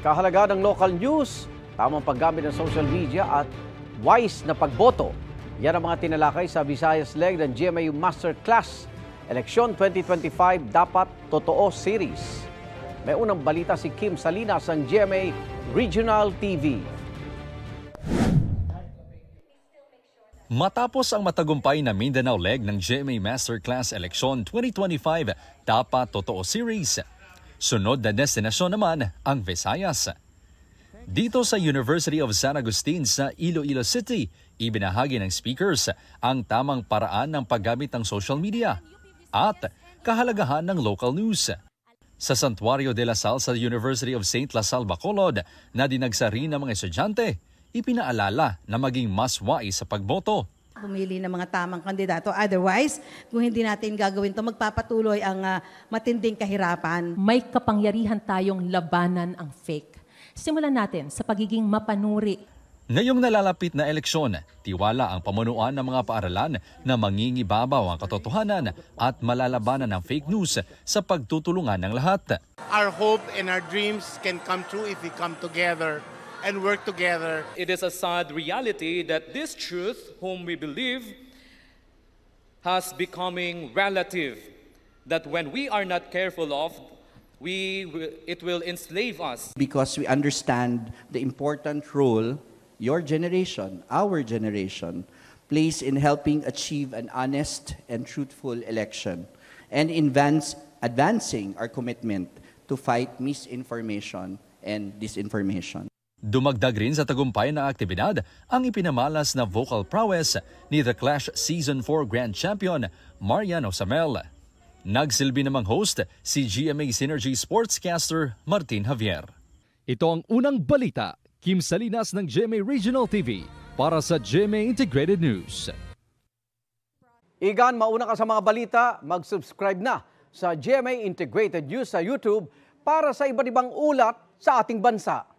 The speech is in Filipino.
Kahalaga ng local news, tamang paggamit ng social media at wise na pagboto. Yan ang mga tinalakay sa Visayas leg ng GMA Masterclass Eleksyon 2025 Dapat Totoo Series. May unang balita si Kim Salinas ng GMA Regional TV. Matapos ang matagumpay na Mindanao leg ng GMA Masterclass Eleksyon 2025 Dapat Totoo Series, sunod na destinasyon naman ang Visayas. Dito sa University of San Agustin sa Iloilo City, ibinahagi ng speakers ang tamang paraan ng paggamit ng social media at kahalagahan ng local news. Sa Santuario de la Salle sa University of St. La Salle, Bacolod, na dinagsari ng mga estudyante, ipinaalala na maging mas wais sa pagboto. Pumili ng mga tamang kandidato. Otherwise, kung hindi natin gagawin ito, magpapatuloy ang matinding kahirapan. May kapangyarihan tayong labanan ang fake. Simulan natin sa pagiging mapanuri. Ngayong nalalapit na eleksyon, tiwala ang pamunuan ng mga paaralan na mangingibabaw ang katotohanan at malalabanan ng fake news sa pagtutulungan ng lahat. Our hope and our dreams can come true if we come together and work together. It is a sad reality that this truth, whom we believe, has becoming relative. That when we are not careful of, it will enslave us. Because we understand the important role your generation, our generation, plays in helping achieve an honest and truthful election and advancing our commitment to fight misinformation and disinformation. Dumagdag rin sa tagumpay na aktibidad ang ipinamalas na vocal prowess ni The Clash Season 4 Grand Champion Marian Osamel. Nagsilbi namang host si GMA Synergy Sportscaster Martin Javier. Ito ang unang balita. Kim Salinas ng GMA Regional TV para sa GMA Integrated News. Igan, mauna ka sa mga balita, mag-subscribe na sa GMA Integrated News sa YouTube para sa iba't ibang ulat sa ating bansa.